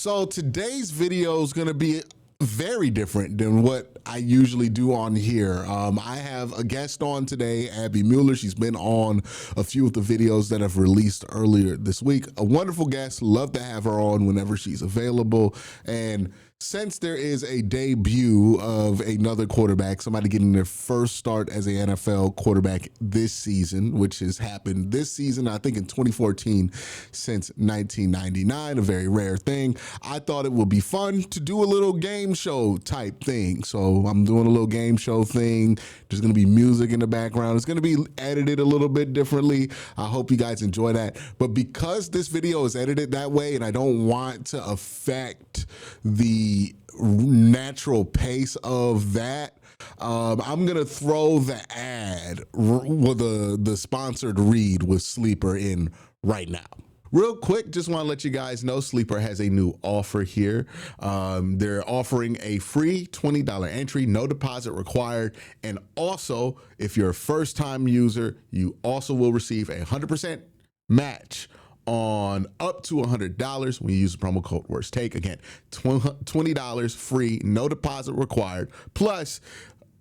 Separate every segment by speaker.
Speaker 1: So today's video is going to be very different than what I usually do on here. I have a guest on today, Abby MUELER. She's been on a few of the videos that I've released earlier this week. A wonderful guest. Love to have her on whenever she's available. And since there is a debut of another quarterback, somebody getting their first start as an NFL quarterback this season, which has happened this season, I think in 2014 since 1999, a very rare thing, I thought it would be fun to do a little game show type thing. So I'm doing a little game show thing. There's going to be music in the background. It's going to be edited a little bit differently. I hope you guys enjoy that. But because this video is edited that way and I don't want to affect the natural pace of that, I'm gonna throw the ad with the sponsored read with Sleeper in right now. Real quick, just want to let you guys know Sleeper has a new offer here. They're offering a free $20 entry, no deposit required. And also, if you're a first-time user, you also will receive a 100% match on up to $100 when you use the promo code WORSTTAKE. Again, $20 free, no deposit required. Plus,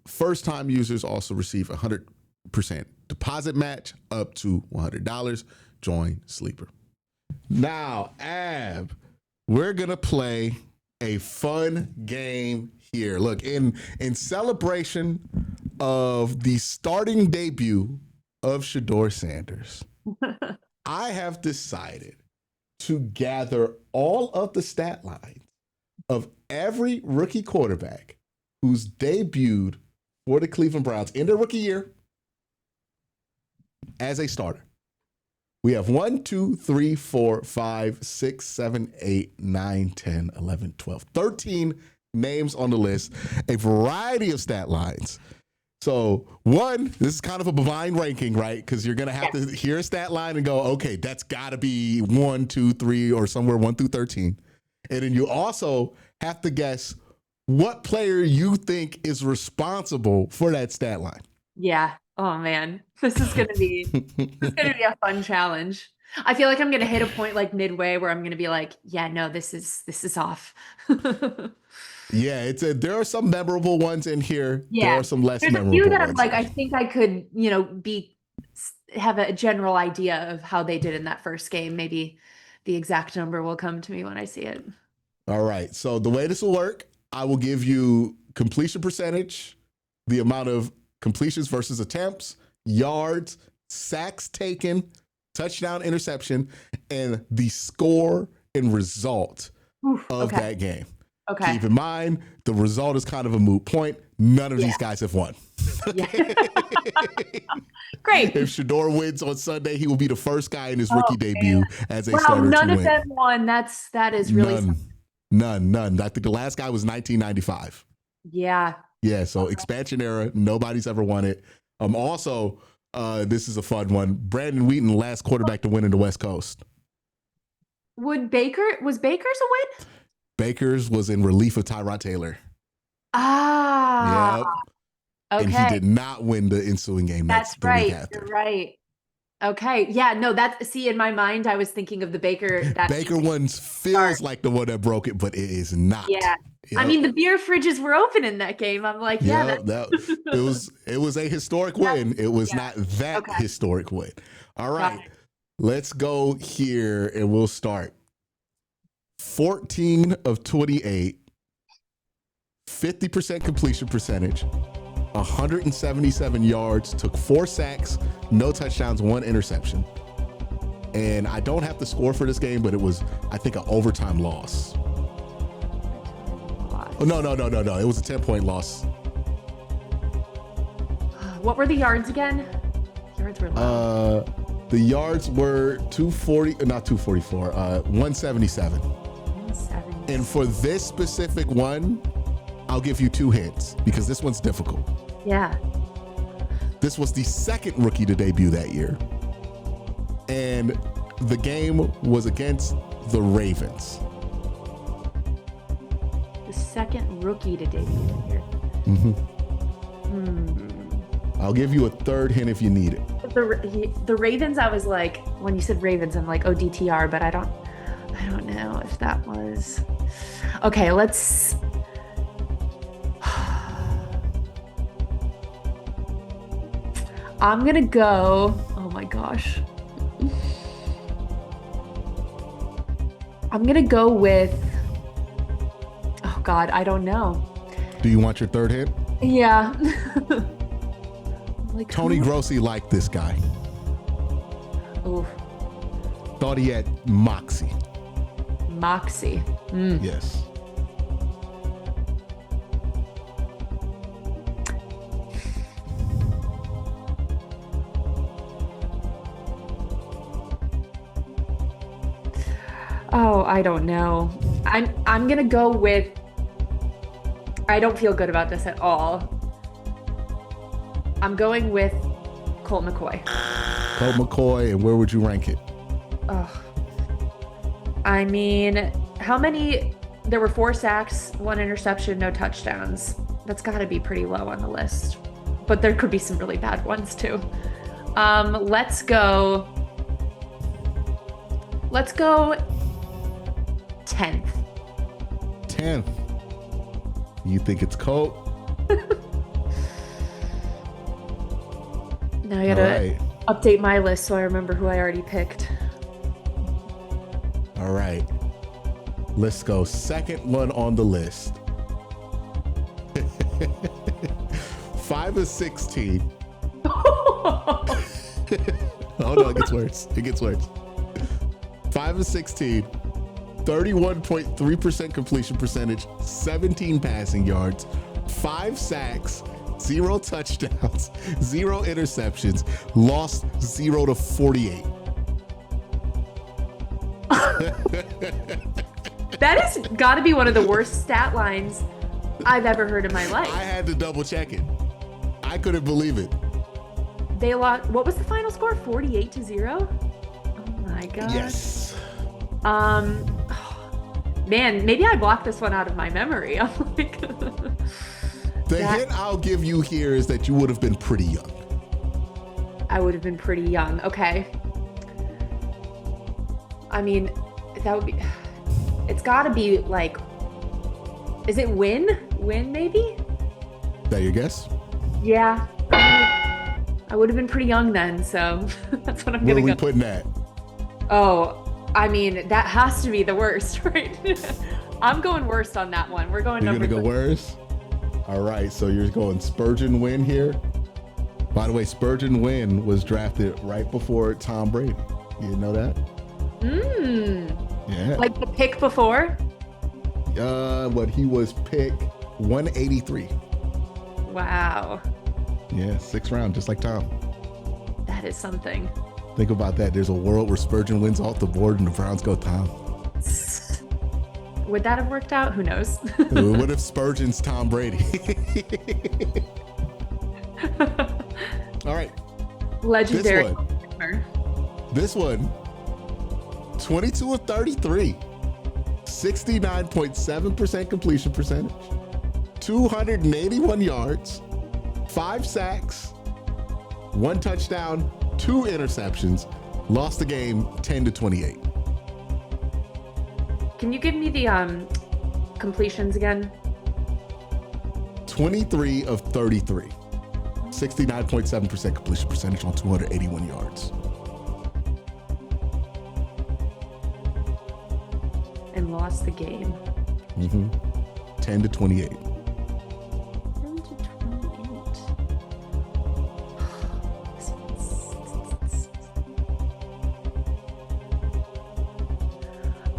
Speaker 1: first-time users also receive a 100% deposit match up to $100. Join Sleeper. Now, Ab, we're gonna play a fun game here. Look, in celebration of the starting debut of Shedeur Sanders, I have decided to gather all of the stat lines of every rookie quarterback who's debuted for the Cleveland Browns in their rookie year as a starter. We have 1, 2, 3, 4, 5, 6, 7, 8, 9, 10, 11, 12, 13 names on the list, a variety of stat lines. So one, this is kind of a blind ranking, right? Because you're going to have to hear a stat line and go, okay, that's got to be 1, 2, 3, or somewhere 1 through 13. And then you also have to guess what player you think is responsible for that stat line.
Speaker 2: Yeah. Oh man, this is gonna be a fun challenge. I feel like I'm gonna hit a point like midway where I'm gonna be like, yeah, no, this is off.
Speaker 1: Yeah, there are some memorable ones in here.
Speaker 2: Yeah.
Speaker 1: There are some less memorable ones.
Speaker 2: There's a few that I'm like, I think I could, have a general idea of how they did in that first game. Maybe the exact number will come to me when I see it.
Speaker 1: All right. So the way this will work, I will give you completion percentage, the amount of completions versus attempts, yards, sacks taken, touchdown, interception, and the score and result of that game.
Speaker 2: Okay.
Speaker 1: Keep in mind, the result is kind of a moot point. None of these guys have won.
Speaker 2: Yeah. Great.
Speaker 1: If Shedeur wins on Sunday, he will be the first guy in his rookie debut as a starter
Speaker 2: none
Speaker 1: to
Speaker 2: of
Speaker 1: win.
Speaker 2: them won. That is really
Speaker 1: None. I think the last guy was 1995.
Speaker 2: Yeah.
Speaker 1: Yeah, so expansion era, nobody's ever won it. Also, this is a fun one. Brandon Wheaton, last quarterback to win in the West Coast.
Speaker 2: Was Baker's a win?
Speaker 1: Baker's was in relief of Tyrod Taylor.
Speaker 2: Ah.
Speaker 1: Yep.
Speaker 2: Okay.
Speaker 1: And he did not win the ensuing game.
Speaker 2: That's right. You're right. Okay. Yeah, no, in my mind, I was thinking of the Baker. That
Speaker 1: Baker one feels like the one that broke it, but it is not.
Speaker 2: Yeah. Yep. I mean, the beer fridges were open in that game. I'm like,
Speaker 1: it was a historic win. It was not that historic win. All right, let's go here and we'll start. 14 of 28, 50% completion percentage, 177 yards, took 4 sacks, no touchdowns, 1 interception. And I don't have the score for this game, but it was, I think, an overtime loss. Oh, no. It was a 10-point loss.
Speaker 2: What were the yards again? Yards were low.
Speaker 1: The yards were 177. 177. And for this specific one, I'll give you 2 hints because this one's difficult.
Speaker 2: Yeah.
Speaker 1: This was the second rookie to debut that year. And the game was against the Ravens.
Speaker 2: The second rookie to debut that year.
Speaker 1: I'll give you a third hint if you need it.
Speaker 2: The Ravens, I was like, when you said Ravens, I'm like, oh, DTR, but I don't know. know if that was. Okay, let's. I'm gonna go. Oh my gosh. I'm gonna go with. Oh God, I don't know.
Speaker 1: Do you want your third hint?
Speaker 2: Yeah. Like
Speaker 1: Tony Grossi liked this guy.
Speaker 2: Ooh,
Speaker 1: Thought he had moxie.
Speaker 2: Moxie. Mm.
Speaker 1: Yes.
Speaker 2: Oh, I don't know. I'm gonna go with. I don't feel good about this at all. I'm going with Colt McCoy.
Speaker 1: Colt McCoy, and where would you rank it?
Speaker 2: Oh. I mean, how many? There were 4 sacks, 1 interception, no touchdowns. That's got to be pretty low on the list. But there could be some really bad ones too. Let's go 10th.
Speaker 1: 10th. You think it's Colt?
Speaker 2: Now I gotta update my list so I remember who I already picked.
Speaker 1: All right. Let's go. Second one on the list. 5 of 16. Oh no, it gets worse. It gets worse. 5 of 16. 31.3% completion percentage, 17 passing yards, 5 sacks, 0 touchdowns, 0 interceptions, lost 0 to 48.
Speaker 2: That has got to be one of the worst stat lines I've ever heard in my life.
Speaker 1: I had to double check it. I couldn't believe it.
Speaker 2: They lost. What was the final score? 48-0? Oh my god.
Speaker 1: Yes.
Speaker 2: Man, maybe I blocked this one out of my memory. I'm like,
Speaker 1: the hint I'll give you here is that you would have been pretty young.
Speaker 2: I would have been pretty young. Okay. I mean, that would be. It's got to be like. Is it Win? Win, maybe?
Speaker 1: Is that your guess?
Speaker 2: Yeah. I would have been pretty young then, so that's what I'm
Speaker 1: Where
Speaker 2: gonna
Speaker 1: are we
Speaker 2: go.
Speaker 1: putting that?
Speaker 2: Oh, I mean, that has to be the worst, right? I'm going worst on that one. We're going
Speaker 1: You're
Speaker 2: number
Speaker 1: gonna go worst? All right, so you're going Spurgeon Wynn here. By the way, Spurgeon Wynn was drafted right before Tom Brady. You didn't know that? Yeah.
Speaker 2: Like the pick before?
Speaker 1: What he was pick 183.
Speaker 2: Wow.
Speaker 1: Yeah, 6th round, just like Tom.
Speaker 2: That is something.
Speaker 1: Think about that. There's a world where Spurgeon wins off the board and the Browns go Tom.
Speaker 2: Would that have worked out? Who knows?
Speaker 1: What if Spurgeon's Tom Brady? All right.
Speaker 2: Legendary.
Speaker 1: This one, 22 of 33, 69.7% completion percentage, 281 yards, 5 sacks, 1 touchdown, 2 interceptions, lost the game 10-28.
Speaker 2: Can you give me the completions again?
Speaker 1: 23 of 33, 69.7% completion percentage on 281 yards.
Speaker 2: And lost the game.
Speaker 1: 10-28.
Speaker 2: 10-28.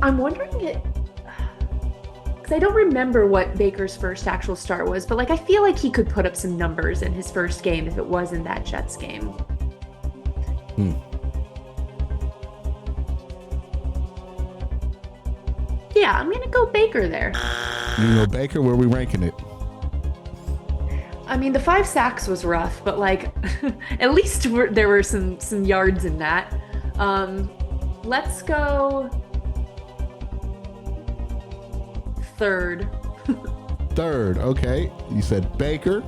Speaker 2: I'm wondering it, because I don't remember what Baker's first actual start was, but like I feel like he could put up some numbers in his first game if it wasn't that Jets game. Yeah, I'm gonna go Baker there.
Speaker 1: You know, Baker, where are we ranking it?
Speaker 2: I mean, the 5 sacks was rough, but like at least there were some yards in that. Let's go 3rd.
Speaker 1: 3rd, okay. You said Baker.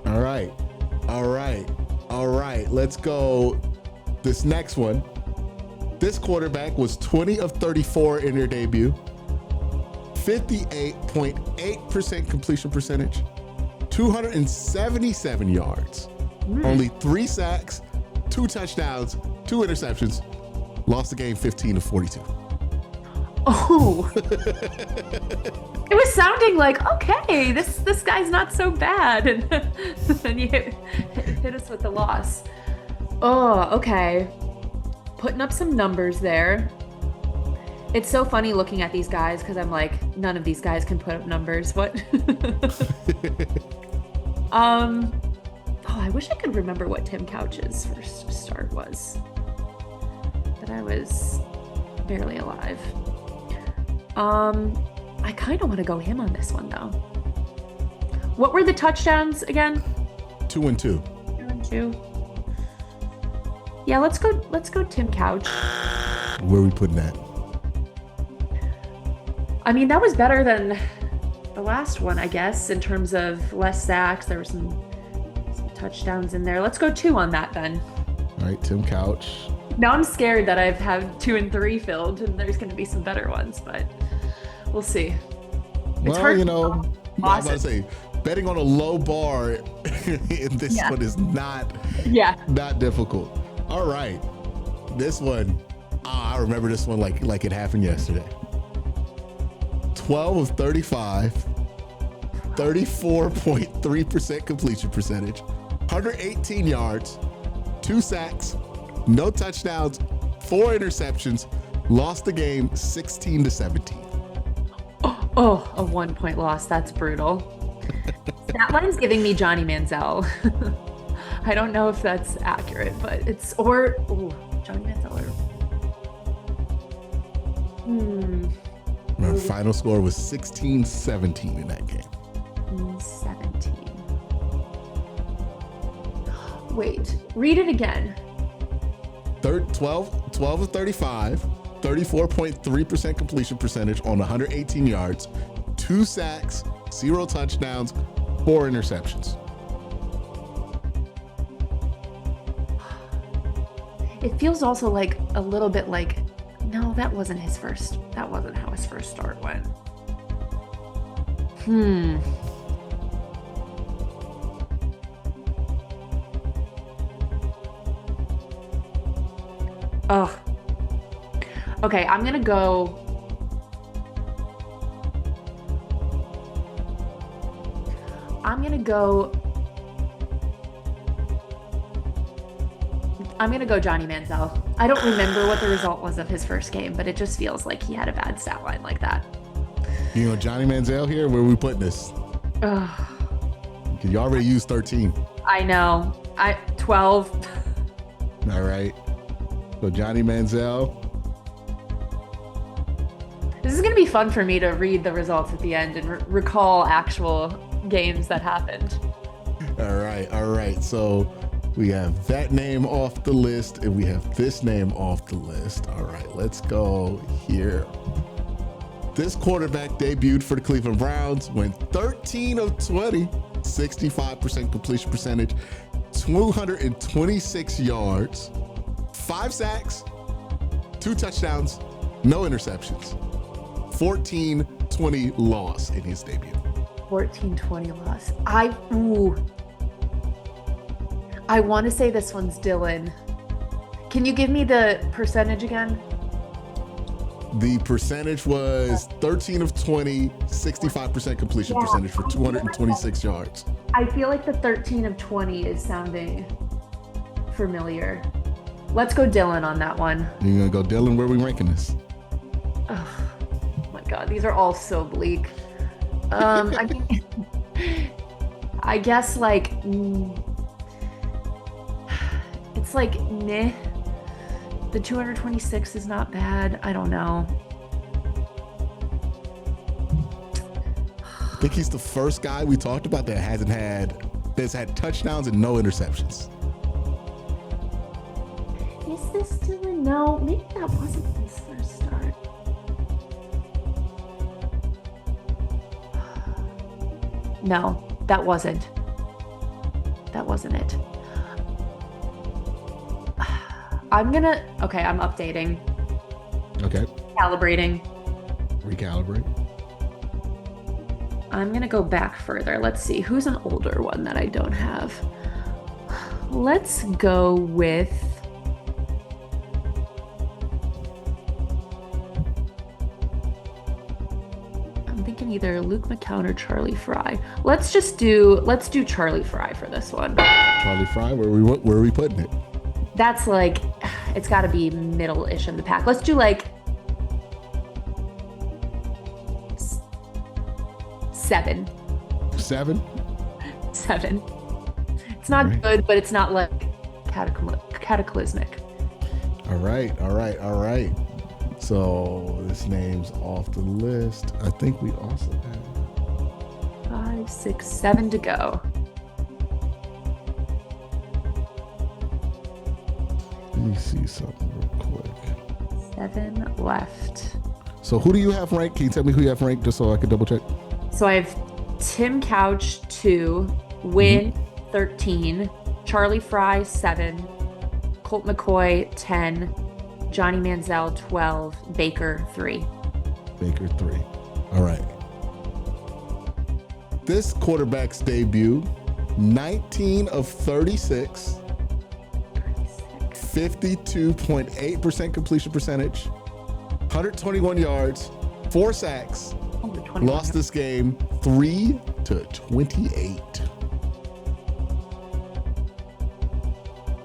Speaker 1: All right. All right. All right. Let's go this next one. This quarterback was 20 of 34 in their debut, 58.8% completion percentage, 277 yards, only 3 sacks, 2 touchdowns, 2 interceptions, lost the game 15-42.
Speaker 2: Oh, it was sounding like, okay, this guy's not so bad. And then you hit us with the loss. Oh, okay. Putting up some numbers there. It's so funny looking at these guys because I'm like, none of these guys can put up numbers. What? Oh, I wish I could remember what Tim Couch's first start was. But I was barely alive. I kind of want to go him on this one though. What were the touchdowns again?
Speaker 1: 2 and 2.
Speaker 2: 2 and 2. Yeah, let's go Tim Couch.
Speaker 1: Where are we putting that?
Speaker 2: I mean, that was better than the last one, I guess, in terms of less sacks. There were some touchdowns in there. Let's go 2 on that then.
Speaker 1: All right, Tim Couch.
Speaker 2: Now I'm scared that I've had 2 and 3 filled and there's going to be some better ones, but we'll see. It's
Speaker 1: Well,
Speaker 2: hard
Speaker 1: you know, I was
Speaker 2: to
Speaker 1: about to say, betting on a low bar in this one is not difficult. All right, this one, I remember this one like it happened yesterday. 12 of 35, 34.3% completion percentage, 118 yards, 2 sacks, no touchdowns, 4 interceptions, lost the game 16-17.
Speaker 2: Oh, a 1-point loss. That's brutal. That line's giving me Johnny Manziel. I don't know if that's accurate, but it's, or, Johnny Manziel
Speaker 1: Our final score was 16-17 in that game.
Speaker 2: 17. Wait, read it again.
Speaker 1: 12 of 35, 34.3% completion percentage on 118 yards, 2 sacks, 0 touchdowns, 4 interceptions.
Speaker 2: It feels also like a little bit like, no, that wasn't how his first start went. Oh. Okay, I'm gonna go. Johnny Manziel. I don't remember what the result was of his first game, but it just feels like he had a bad stat line like that.
Speaker 1: You know, Johnny Manziel here, where are we putting this? You already used 13.
Speaker 2: I know. 12.
Speaker 1: All right. So Johnny Manziel.
Speaker 2: This is going to be fun for me to read the results at the end and recall actual games that happened.
Speaker 1: All right. So we have that name off the list and we have this name off the list. All right, let's go here. This quarterback debuted for the Cleveland Browns, went 13 of 20, 65% completion percentage, 226 yards, 5 sacks, 2 touchdowns, no interceptions, 14-20 loss in his debut.
Speaker 2: 14-20 loss. I want to say this one's Dylan. Can you give me the percentage again?
Speaker 1: The percentage was 13 of 20, 65% completion percentage for 226 yards.
Speaker 2: I feel like the 13 of 20 is sounding familiar. Let's go Dylan on that one.
Speaker 1: You're gonna go Dylan? Where are we ranking this?
Speaker 2: Oh my God, these are all so bleak. I guess like, it's like meh. The 226 is not bad. I don't know.
Speaker 1: I think he's the first guy we talked about that's had touchdowns and no interceptions.
Speaker 2: Is this Dylan? No, maybe that wasn't his first start. No, that wasn't. That wasn't it. I'm updating.
Speaker 1: Okay.
Speaker 2: Calibrating.
Speaker 1: Recalibrate.
Speaker 2: I'm going to go back further. Let's see. Who's an older one that I don't have? Let's go with... I'm thinking either Luke McCown or Charlie Fry. Let's do Charlie Fry for this one.
Speaker 1: Charlie Fry, where are we putting it?
Speaker 2: That's like, it's got to be middle-ish of the pack. Let's do like 7.
Speaker 1: 7?
Speaker 2: 7. It's not good, but it's not like cataclysmic.
Speaker 1: All right. So this name's off the list. I think we also have
Speaker 2: 5, 6, 7 to go.
Speaker 1: Let me see something real quick.
Speaker 2: 7 left.
Speaker 1: So who do you have ranked? Can you tell me who you have ranked just so I can double check?
Speaker 2: So I have Tim Couch 2, Wynn 13, Charlie Fry 7, Colt McCoy 10, Johnny Manziel 12, Baker 3.
Speaker 1: Baker 3. All right. This quarterback's debut, 19 of 36, 52.8% completion percentage, 121 yards, 4 sacks, lost this game 3-28.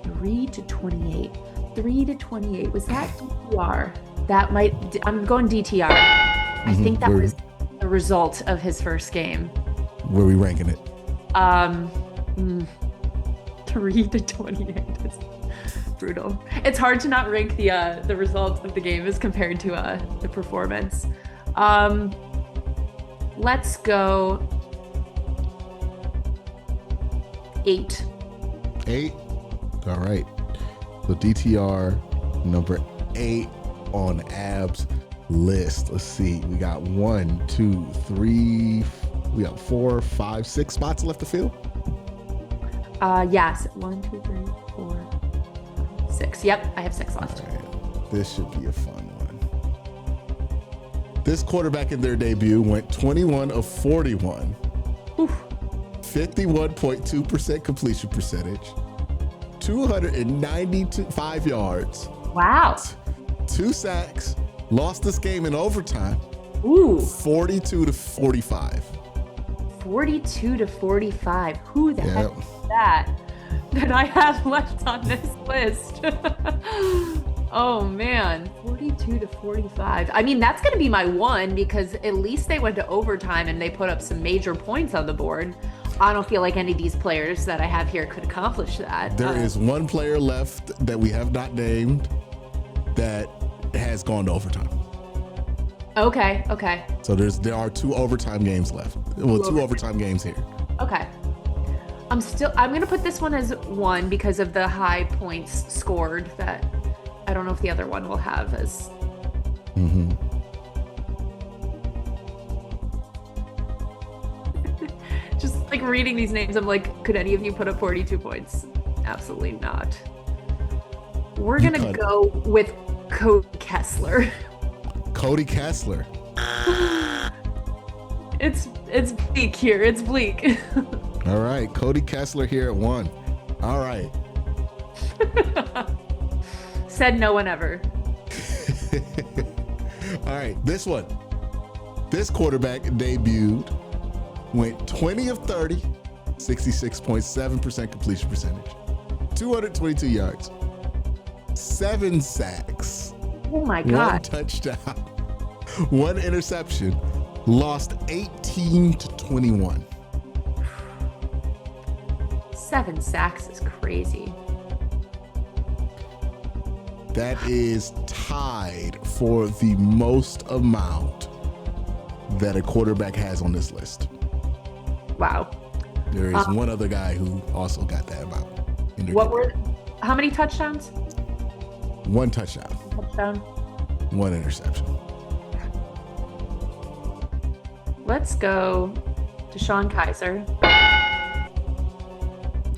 Speaker 2: 3-28. 3-28. Was that DTR? That might. I'm going DTR. I think that was the result of his first game.
Speaker 1: Where are we ranking it?
Speaker 2: 3-28 is brutal. It's hard to not rank the result of the game as compared to the performance. Let's go 8.
Speaker 1: 8. All right. So DTR number 8 on Ab's list. Let's see. We got 1, 2, 3. We got 4, 5, 6 spots left to fill.
Speaker 2: Yes. 1, 2, 3, 4, 5, 6. Yep, I have 6 left.
Speaker 1: All right. This should be a fun one. This quarterback in their debut went 21 of 41.
Speaker 2: Oof.
Speaker 1: 51.2% completion percentage. 295 yards.
Speaker 2: Wow.
Speaker 1: 2 sacks. Lost this game in overtime.
Speaker 2: Ooh.
Speaker 1: 42-45.
Speaker 2: 42-45. Who the heck is that I have left on this list? Oh man, 42-45. I mean, that's going to be my one because at least they went to overtime and they put up some major points on the board. I don't feel like any of these players that I have here could accomplish that.
Speaker 1: There is one player left that we have not named that has gone to overtime.
Speaker 2: Okay.
Speaker 1: So there are 2 overtime games left. Well, 2 overtime games here.
Speaker 2: Okay. I'm going to put this one as 1 because of the high points scored that I don't know if the other one will have as. Just like reading these names, I'm like, could any of you put up 42 points? Absolutely not. We're going to go with Cody Kessler.
Speaker 1: Cody Kessler.
Speaker 2: It's bleak here. It's bleak.
Speaker 1: All right. Cody Kessler here at 1. All right.
Speaker 2: Said no one ever.
Speaker 1: All right. This one. This quarterback debuted, went 20 of 30, 66.7% completion percentage, 222 yards, 7 sacks.
Speaker 2: Oh my God.
Speaker 1: 1 touchdown, 1 interception, lost 18-21.
Speaker 2: 7 sacks is crazy.
Speaker 1: That is tied for the most amount that a quarterback has on this list.
Speaker 2: Wow.
Speaker 1: There is one other guy who also got that amount.
Speaker 2: How many touchdowns?
Speaker 1: 1 touchdown. 1 interception.
Speaker 2: Let's go to Sean Kaiser.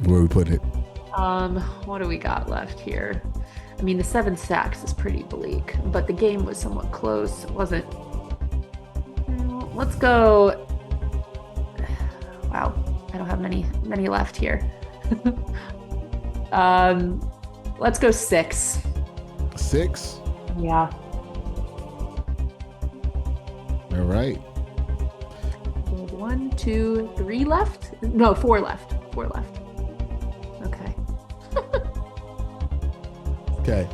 Speaker 1: Where are we putting it?
Speaker 2: What do we got left here? I mean, the 7 sacks is pretty bleak, but the game was somewhat close. It wasn't. Let's go. Wow, I don't have many left here. Let's go 6.
Speaker 1: 6?
Speaker 2: Yeah.
Speaker 1: All right.
Speaker 2: 1, 2, 3 left? No, 4 left. 4 left. Okay.
Speaker 1: Okay.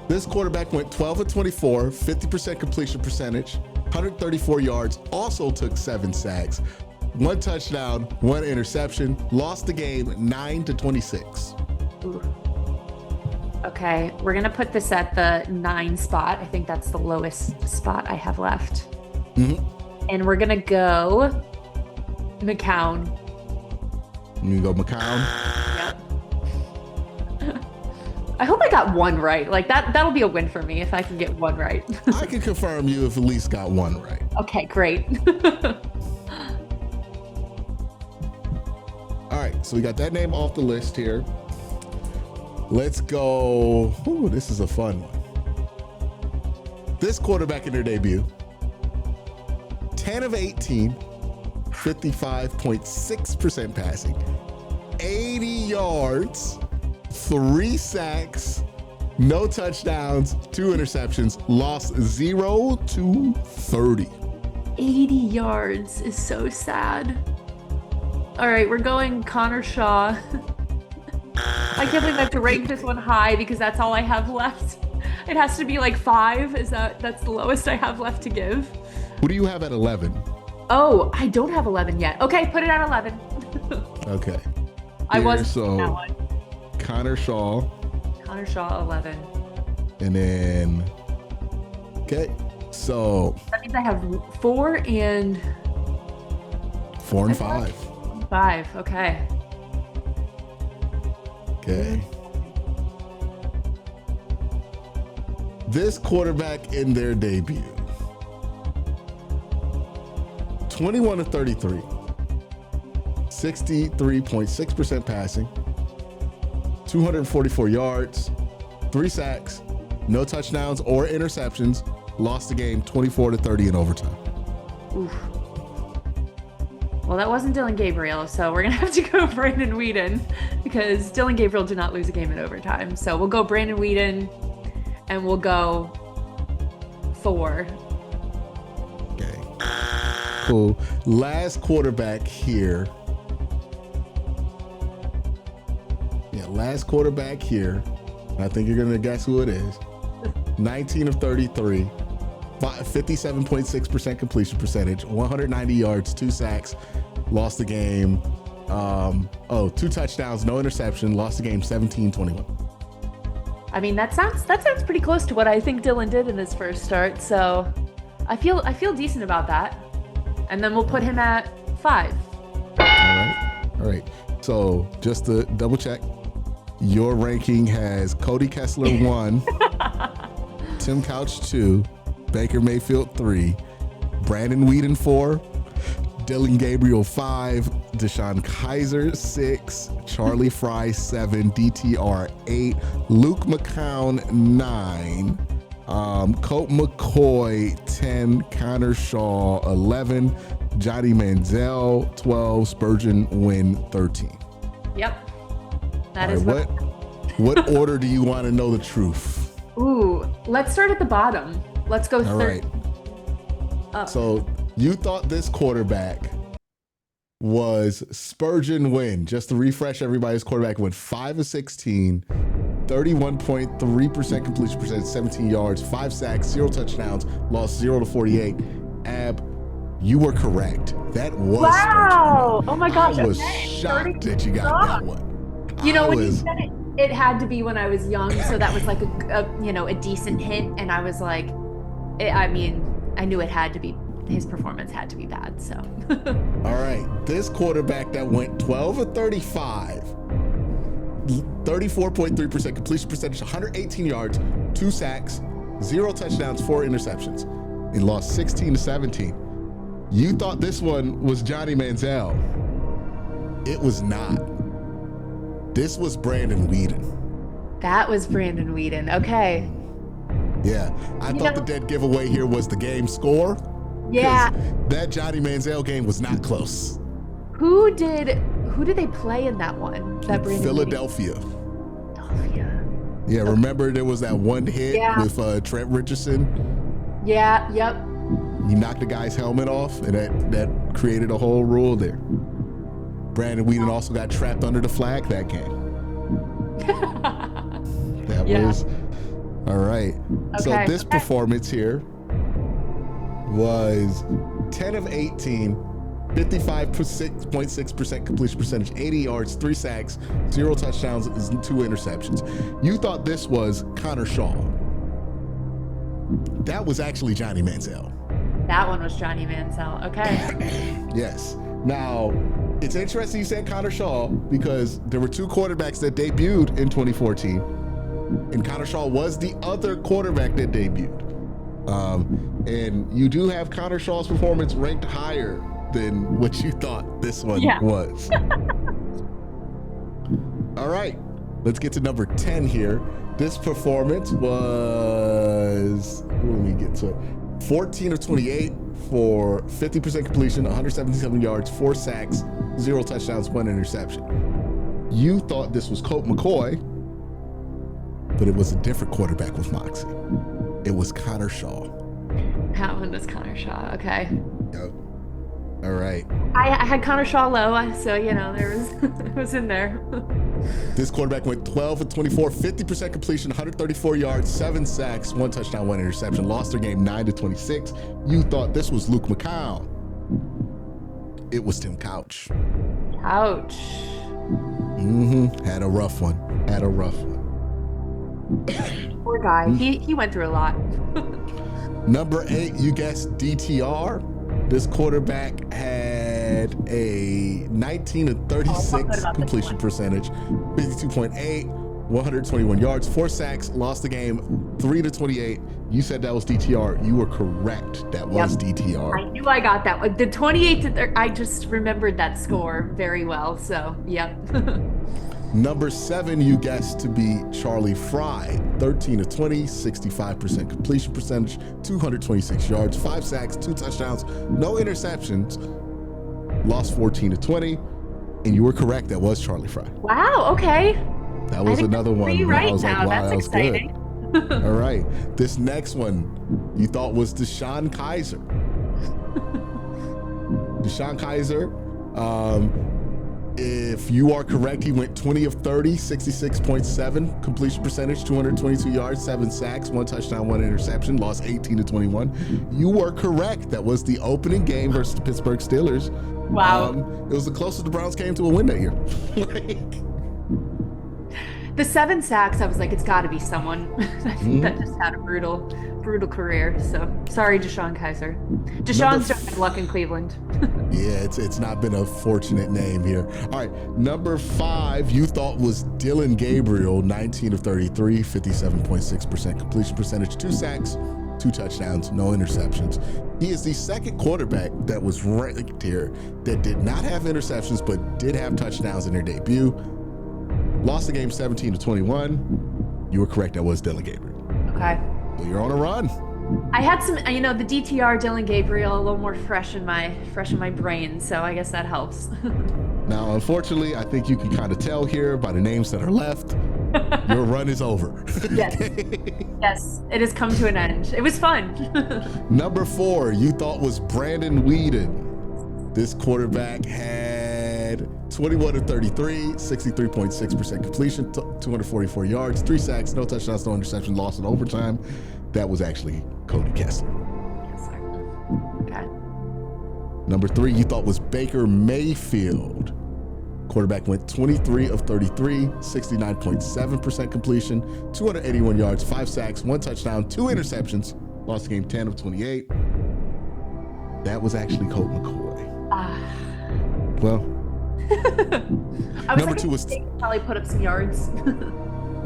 Speaker 1: This quarterback went 12 of 24, 50% completion percentage, 134 yards, also took 7 sacks, 1 touchdown, 1 interception, lost the game 9-26.
Speaker 2: Ooh. Okay, we're gonna put this at the 9 spot. I think that's the lowest spot I have left. And we're gonna go McCown.
Speaker 1: You go McCown?
Speaker 2: Yep. I hope I got 1 right. Like that'll be a win for me if I can get 1 right.
Speaker 1: I can confirm you if at least got 1 right.
Speaker 2: Okay, great.
Speaker 1: All right, so we got that name off the list here. Let's go. Ooh, this is a fun one. This quarterback in their debut, 10 of 18, 55.6% passing, 80 yards, 3 sacks, no touchdowns, 2 interceptions, lost 0-30.
Speaker 2: 80 yards is so sad. All right, we're going Connor Shaw. I can't believe I have to rank this one high because that's all I have left. It has to be like 5. That's the lowest I have left to give?
Speaker 1: Who do you have at 11?
Speaker 2: Oh, I don't have 11 yet. Okay, put it at 11.
Speaker 1: Okay.
Speaker 2: I was
Speaker 1: so
Speaker 2: that one.
Speaker 1: Connor Shaw.
Speaker 2: Connor Shaw, 11.
Speaker 1: And then, okay, so
Speaker 2: That means I have 4 and
Speaker 1: 4 and 5.
Speaker 2: 5. Okay.
Speaker 1: Okay. This quarterback in their debut, 21 of 33, 63.6% passing, 244 yards, 3 sacks, no touchdowns or interceptions, lost the game 24-30 in overtime.
Speaker 2: Oof. Well, that wasn't Dylan Gabriel, so we're gonna have to go Brandon Whedon because Dylan Gabriel did not lose a game in overtime. So we'll go Brandon Whedon, and we'll go 4.
Speaker 1: Okay. Cool. Last quarterback here. Yeah, last quarterback here. I think you're gonna guess who it is. 19 of 33. 57.6% completion percentage, 190 yards, 2 sacks, lost the game. 2 touchdowns, no interception, lost the game 17-21.
Speaker 2: I mean, that sounds pretty close to what I think Dylan did in his first start. So I feel decent about that. And then we'll put him at 5.
Speaker 1: All right. So just to double check, your ranking has Cody Kessler 1, Tim Couch 2, Baker Mayfield 3, Brandon Whedon 4, Dylan Gabriel 5, Deshaun Kaiser 6, Charlie Fry 7, DTR 8, Luke McCown 9, Colt McCoy 10, Connor Shaw 11, Johnny Manziel 12, Spurgeon Wynn 13.
Speaker 2: Yep. That
Speaker 1: All
Speaker 2: is
Speaker 1: right, what order do you want to know the truth?
Speaker 2: Ooh, let's start at the bottom. Let's go
Speaker 1: All
Speaker 2: third.
Speaker 1: right. So you thought this quarterback was Spurgeon Wynn. Just to refresh everybody's quarterback went 5 of 16, 31.3% completion percentage, 17 yards, 5 sacks, 0 touchdowns, lost 0-48. Ab, you were correct. That was
Speaker 2: Wow!
Speaker 1: Spurgeon Wynn.
Speaker 2: Oh my gosh!
Speaker 1: I was
Speaker 2: okay.
Speaker 1: shocked that you got that one.
Speaker 2: You know, when you said it had to be when I was young, so that was like a decent hint, and I was like, I knew it had to be. His performance had to be bad. So.
Speaker 1: All right, this quarterback that went 12 of 35, 34.3% completion percentage, 118 yards, 2 sacks, 0 touchdowns, 4 interceptions, and lost 16-17. You thought this one was Johnny Manziel. It was not. This was Brandon Whedon.
Speaker 2: That was Brandon Whedon. Okay.
Speaker 1: Yeah, I thought the dead giveaway here was the game score.
Speaker 2: Yeah.
Speaker 1: That Johnny Manziel game was not close.
Speaker 2: Who did they play in that one? That Brandon
Speaker 1: Philadelphia.
Speaker 2: Philadelphia.
Speaker 1: Yeah, remember there was that one hit with Trent Richardson?
Speaker 2: Yeah, yep.
Speaker 1: He knocked the guy's helmet off, and that created a whole rule there. Brandon Whedon also got trapped under the flag that game. That was all right. Okay. So this performance here was 10 of 18, 55.6% completion percentage, 80 yards, 3 sacks, 0 touchdowns, and 2 interceptions. You thought this was Connor Shaw. That was actually Johnny Manziel.
Speaker 2: That one was Johnny Manziel. Okay.
Speaker 1: Yes. Now, it's interesting you said Connor Shaw because there were 2 quarterbacks that debuted in 2014, and Connor Shaw was the other quarterback that debuted. And you do have Connor Shaw's performance ranked higher than what you thought this one was. All right, let's get to number 10 here. This performance was, let me get to it, 14 of 28 for 50% completion, 177 yards, 4 sacks, 0 touchdowns, 1 interception. You thought this was Colt McCoy, but it was a different quarterback with Moxie. It was Connor Shaw.
Speaker 2: That one was Connor Shaw. Okay.
Speaker 1: Yep. All right.
Speaker 2: I had Connor Shaw low, so there was it was in there.
Speaker 1: This quarterback went 12 of 24, 50% completion, 134 yards, 7 sacks, 1 touchdown, 1 interception. Lost their game 9-26. You thought this was Luke McCown. It was Tim Couch.
Speaker 2: Ouch.
Speaker 1: Had a rough one.
Speaker 2: Poor guy. He went through a lot.
Speaker 1: Number 8, you guessed DTR. This quarterback had a 19 of 36 completion percentage, 52.8, 121 yards, 4 sacks, lost the game 3-28. You said that was DTR. You were correct. That was DTR.
Speaker 2: I knew I got that one. The 28 to 30, I just remembered that score very well. So, yep.
Speaker 1: Number 7, you guessed to be Charlie Fry, 13 of 20, 65% completion percentage, 226 yards, 5 sacks, 2 touchdowns, no interceptions, lost 14-20, and you were correct. That was Charlie Fry.
Speaker 2: Wow. Okay.
Speaker 1: That was another one.
Speaker 2: Right
Speaker 1: I was
Speaker 2: now.
Speaker 1: like, wow,
Speaker 2: That's
Speaker 1: that was
Speaker 2: exciting.
Speaker 1: good. All right. This next one you thought was Deshaun Kaiser. Deshaun Kaiser, if you are correct, he went 20 of 30, 66.7 completion percentage, 222 yards, 7 sacks, 1 touchdown, 1 interception, lost 18-21. You were correct. That was the opening game versus the Pittsburgh Steelers.
Speaker 2: Wow.
Speaker 1: It was the closest the Browns came to a win that year.
Speaker 2: The 7 sacks, I was like, it's got to be someone that just had a brutal career. So sorry, Deshaun Kaiser. Deshaun's don't have luck in Cleveland.
Speaker 1: Yeah, it's not been a fortunate name here. All right, number 5, you thought was Dylan Gabriel, 19 of 33, 57.6% completion percentage, 2 sacks, 2 touchdowns, no interceptions. He is the second quarterback that was ranked here that did not have interceptions but did have touchdowns in their debut. Lost the game 17-21. You were correct. That was Dylan Gabriel.
Speaker 2: Okay.
Speaker 1: So you're on a run.
Speaker 2: I had some, the DTR Dylan Gabriel a little more fresh in my brain, so I guess that helps.
Speaker 1: Now, unfortunately, I think you can kind of tell here by the names that are left. Your run is over.
Speaker 2: Yes. Yes, it has come to an end. It was fun.
Speaker 1: Number 4, you thought was Brandon Whedon. This quarterback had 21 of 33, 63.6% completion, 244 yards, 3 sacks, no touchdowns, no interception, lost in overtime. That was actually Cody Kessler.
Speaker 2: Yes, sir. Okay.
Speaker 1: Number 3, you thought was Baker Mayfield. Quarterback went 23 of 33, 69.7% completion, 281 yards, 5 sacks, 1 touchdown, 2 interceptions, lost the game 10 of 28. That was actually Colt McCoy. Well, number 2 was
Speaker 2: probably put up some yards.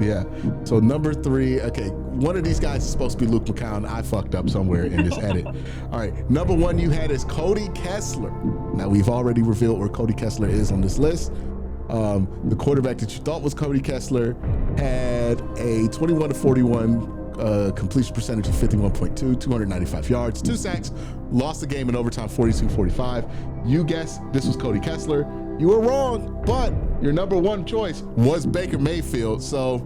Speaker 1: Yeah. So number 3, okay, one of these guys is supposed to be Luke McCown. I fucked up somewhere in this edit. All right, number 1 you had is Cody Kessler. Now we've already revealed where Cody Kessler is on this list. The quarterback that you thought was Cody Kessler had had a 21-41 completion percentage of 51.2, 295 yards, 2 sacks, lost the game in overtime 42-45. You guessed this was Cody Kessler. You were wrong, but your number one choice was Baker Mayfield. So,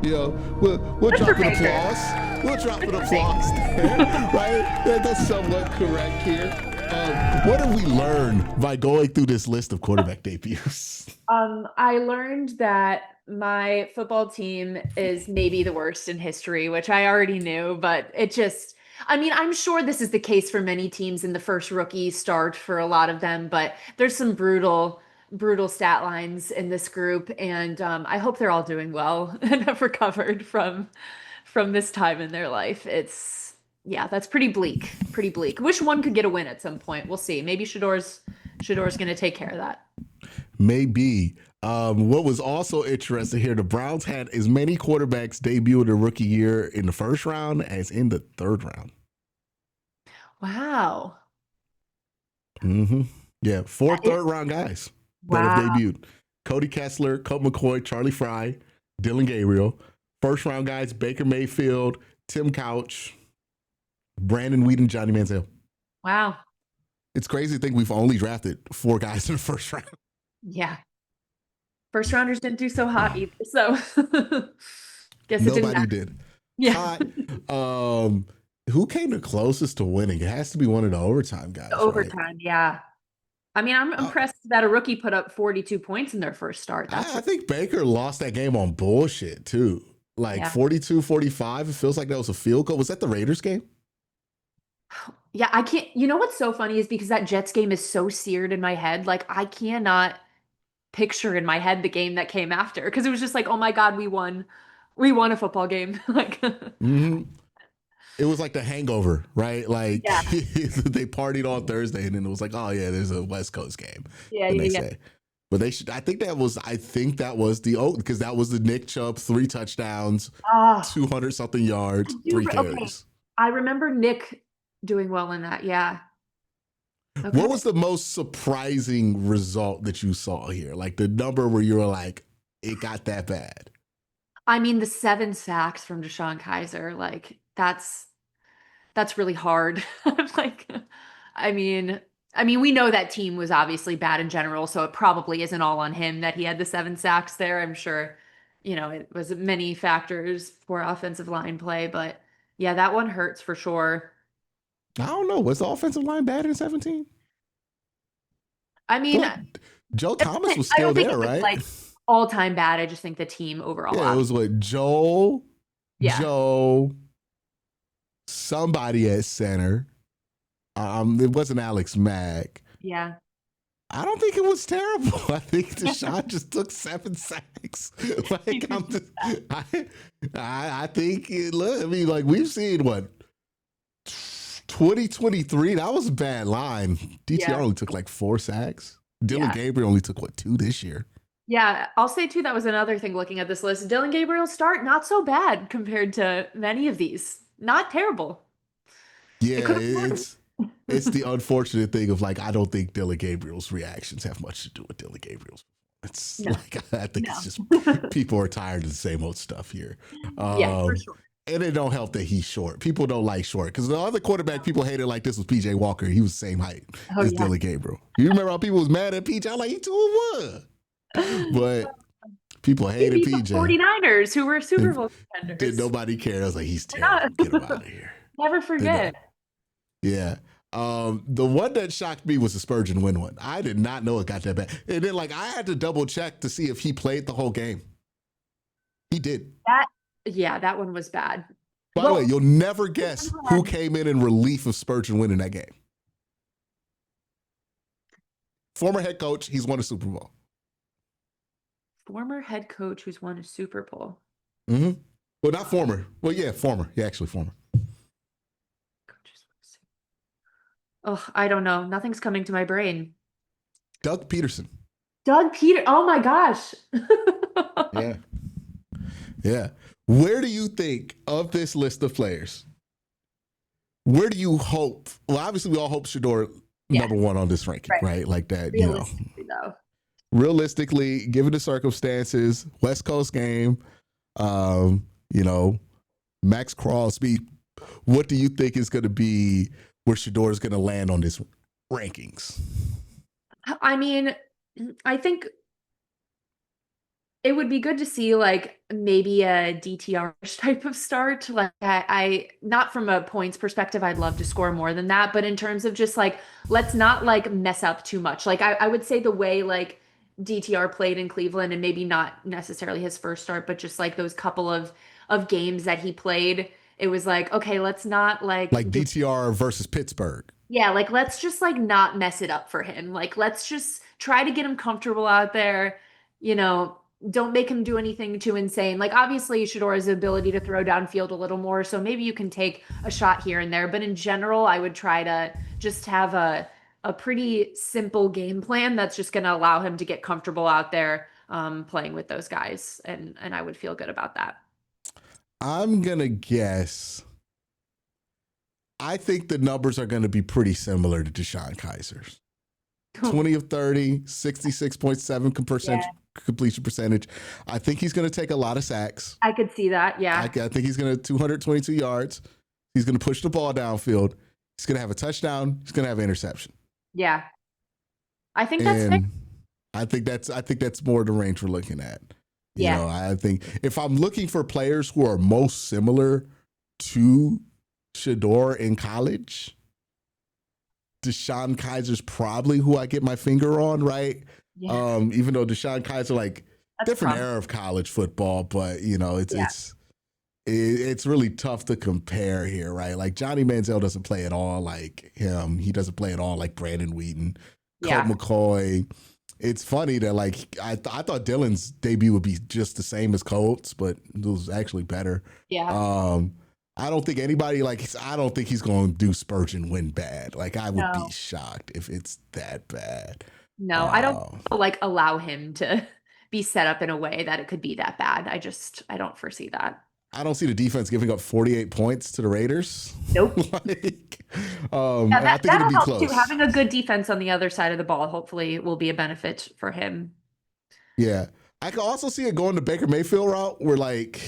Speaker 1: you know, we'll drop an applause. We'll drop an applause there, right? That's somewhat correct here. What did we learn by going through this list of quarterback debuts?
Speaker 2: I learned that my football team is maybe the worst in history, which I already knew, but it just, I mean, I'm sure this is the case for many teams in the first rookie start for a lot of them, but there's some brutal stat lines in this group, and I hope they're all doing well and have recovered from this time in their life. Yeah, that's pretty bleak. Pretty bleak. Wish one could get a win at some point. We'll see. Maybe Shador's going to take care of that.
Speaker 1: Maybe. What was also interesting here, the Browns had as many quarterbacks debut in the rookie year in the first round as in the third round.
Speaker 2: Wow.
Speaker 1: Mm-hmm. Yeah, 4
Speaker 2: That is-
Speaker 1: third-round guys that have debuted. Cody Kessler, Colt McCoy, Charlie Fry, Dylan Gabriel. First-round guys, Baker Mayfield, Tim Couch, Brandon Whedon, Johnny Manziel.
Speaker 2: Wow.
Speaker 1: It's crazy to think we've only drafted 4 guys in the first round.
Speaker 2: Yeah. First rounders didn't do so hot either. So guess it didn't
Speaker 1: Nobody
Speaker 2: matter.
Speaker 1: did.
Speaker 2: Yeah.
Speaker 1: Hot. Who came the closest to winning? It has to be one of the overtime guys.
Speaker 2: The overtime, right? Yeah. I mean, I'm impressed that a rookie put up 42 points in their first start.
Speaker 1: I think Baker lost that game on bullshit, too. Like 42-45. It feels like that was a field goal. Was that the Raiders game?
Speaker 2: Yeah, I can't. You know what's so funny is because that Jets game is so seared in my head. Like, I cannot picture in my head the game that came after, because it was just like, oh my God, we won a football game. Like,
Speaker 1: It was like the Hangover, right? Like they partied on Thursday, and then it was like, oh yeah, there's a West Coast game the next day. But they should. I think that was the because that was the Nick Chubb 3 touchdowns, 200 something yards, 3 carries. Okay.
Speaker 2: I remember Nick doing well in that. Yeah. Okay.
Speaker 1: What was the most surprising result that you saw here? Like the number where you were like, it got that bad.
Speaker 2: I mean, the 7 sacks from Deshaun Kaiser, like that's really hard. Like, I mean, we know that team was obviously bad in general, so it probably isn't all on him that he had the 7 sacks there. I'm sure, it was many factors for offensive line play, but yeah, that one hurts for sure.
Speaker 1: I don't know. Was the offensive line bad in 17?
Speaker 2: I mean,
Speaker 1: Joe Thomas was still there, right?
Speaker 2: Like all-time bad. I just think the team overall.
Speaker 1: Yeah, it was what Joe, somebody at center. It wasn't Alex Mack.
Speaker 2: Yeah.
Speaker 1: I don't think it was terrible. I think Deshaun just took 7 sacks. Like I think like we've seen what 2023. That was a bad line. DTR only took like 4 sacks. Dylan Gabriel only took 2 this year.
Speaker 2: Yeah, I'll say too, that was another thing looking at this list. Dylan Gabriel's start, not so bad compared to many of these. Not terrible.
Speaker 1: Yeah, it's the unfortunate thing of like, I don't think Dylan Gabriel's reactions have much to do with Dylan Gabriel's. It's I think it's just people are tired of the same old stuff here.
Speaker 2: For sure.
Speaker 1: And it don't help that he's short. People don't like short because the other quarterback people hated like this was PJ Walker. He was the same height as Dylan Gabriel. You remember how people was mad at PJ? I'm like, he 2-1. But people hated PJ.
Speaker 2: 49ers who were Super Bowl contenders.
Speaker 1: Did nobody care? I was like, he's terrible. Get him out of here.
Speaker 2: Never forget.
Speaker 1: Yeah. The one that shocked me was the Spurgeon win one. I did not know it got that bad. And then like I had to double check to see if he played the whole game. He did.
Speaker 2: That one was bad.
Speaker 1: By the way, you'll never guess who came in relief of Spurgeon winning that game. Former head coach, he's won a Super Bowl.
Speaker 2: Former head coach who's won a Super Bowl.
Speaker 1: Mm-hmm. Well, not former. Well, yeah, former. Yeah, actually former.
Speaker 2: Oh, I don't know. Nothing's coming to my brain.
Speaker 1: Doug Peterson.
Speaker 2: Oh my gosh.
Speaker 1: Yeah. Where do you think of this list of players? Where do you hope? Well, obviously we all hope Shador number 1 on this ranking, right? Like that,
Speaker 2: Realistically, though.
Speaker 1: Realistically, given the circumstances, West Coast game, You know, Max Crosby. What do you think is going to be where Shador is going to land on this rankings?
Speaker 2: I mean, I think it would be good to see like maybe a DTR type of start. Like I not from a points perspective, I'd love to score more than that, but in terms of just like let's not like mess up too much. Like I would say the way like DTR played in Cleveland and maybe not necessarily his first start, but just like those couple of games that he played, it was like, okay, let's not like
Speaker 1: Like DTR versus Pittsburgh.
Speaker 2: yeah, like let's just like not mess it up for him. Like let's just try to get him comfortable out there. You know, don't make him do anything too insane. Like obviously Shador has the ability to throw downfield a little more, so maybe you can take a shot here and there. But in general, I would try to just have a pretty simple game plan that's just going to allow him to get comfortable out there playing with those guys, and I would feel good about that.
Speaker 1: I'm going to guess. I think the numbers are going to be pretty similar to DeShone Kizer's. 20 of 30, 66.7%
Speaker 2: Yeah,
Speaker 1: completion percentage. I think he's going to take a lot of sacks.
Speaker 2: I could see that. Yeah.
Speaker 1: I think he's going to 222 yards. He's going to push the ball downfield. He's going to have a touchdown. He's going to have an interception.
Speaker 2: Yeah. I think that's fair.
Speaker 1: And I think that's more the range we're looking at. You know, I think if I'm looking for players who are most similar to Shador in college, DeShone Kizer's probably who I get my finger on, right?
Speaker 2: Yeah.
Speaker 1: Even though DeShone Kizer, like,
Speaker 2: That's
Speaker 1: different
Speaker 2: probably,
Speaker 1: era of college football, but you know, it's really tough to compare here, right? Like Johnny Manziel doesn't play at all like him. He doesn't play at all like Brandon Wheaton, Colt McCoy. It's funny that like I thought Dylan's debut would be just the same as Colt's, but it was actually better.
Speaker 2: Yeah.
Speaker 1: I don't think anybody I don't think he's going to do Spurgeon win bad. Like I would be shocked if it's that bad.
Speaker 2: No, I don't like allow him to be set up in a way that it could be that bad. I don't foresee that.
Speaker 1: I don't see the defense giving up 48 points to the Raiders.
Speaker 2: Nope.
Speaker 1: Like,
Speaker 2: Yeah,
Speaker 1: I think it'll be
Speaker 2: help
Speaker 1: close.
Speaker 2: too. Having a good defense on the other side of the ball hopefully will be a benefit for him.
Speaker 1: Yeah. I can also see it going the Baker Mayfield route where like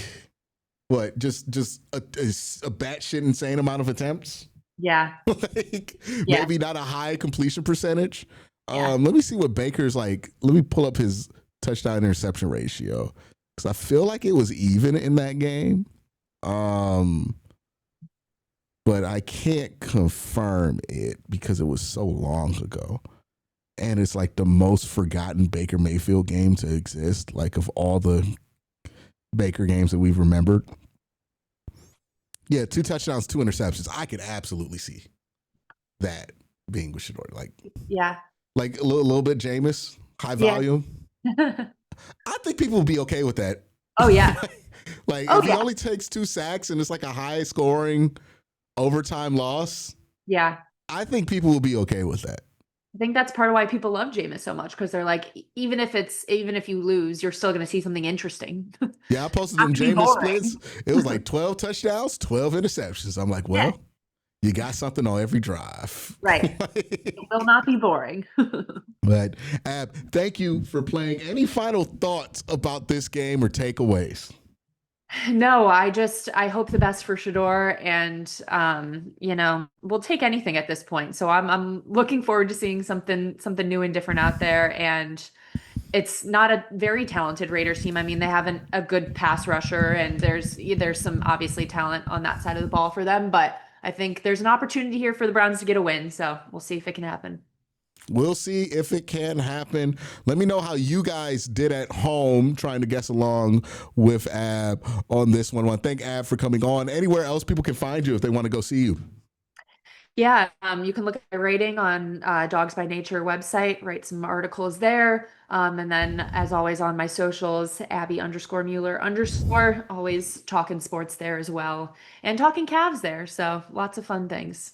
Speaker 1: just a batshit insane amount of attempts.
Speaker 2: Yeah.
Speaker 1: Like maybe not a high completion percentage.
Speaker 2: Yeah.
Speaker 1: Let me see what Baker's like. Let me pull up his touchdown interception ratio because I feel like it was even in that game. But I can't confirm it because it was so long ago. And it's like the most forgotten Baker Mayfield game to exist, like of all the Baker games that we've remembered. Yeah, 2 touchdowns, 2 interceptions. I could absolutely see that being with Shador. Like,
Speaker 2: Yeah.
Speaker 1: like a little bit Jameis, high volume. I think people will be okay with that.
Speaker 2: Oh yeah.
Speaker 1: Like if he only takes 2 sacks and it's like a high scoring overtime loss.
Speaker 2: Yeah.
Speaker 1: I think people will be okay with that.
Speaker 2: I think that's part of why people love Jameis so much because they're like, even if you lose, you're still going to see something interesting.
Speaker 1: Yeah, I posted them Jameis splits. It was like 12 touchdowns, 12 interceptions. I'm like, well, you got something on every drive.
Speaker 2: Right. It will not be boring.
Speaker 1: But Ab, thank you for playing. Any final thoughts about this game or takeaways?
Speaker 2: No, I hope the best for Shador and you know, we'll take anything at this point. So I'm looking forward to seeing something new and different out there. And it's not a very talented Raiders team. I mean, they have a good pass rusher and there's some obviously talent on that side of the ball for them, but I think there's an opportunity here for the Browns to get a win. So we'll see if it can happen.
Speaker 1: We'll see if it can happen. Let me know how you guys did at home trying to guess along with Ab on this one. I want to thank Ab for coming on. Anywhere else people can find you if they want to go see you?
Speaker 2: Yeah, you can look at my rating on Dogs by Nature website, write some articles there. And then as always on my socials, Abby_Mueller_, always talking sports there as well and talking Cavs there. So lots of fun things.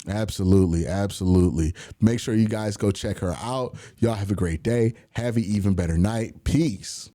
Speaker 1: Absolutely. Absolutely. Make sure you guys go check her out. Y'all have a great day. Have an even better night. Peace.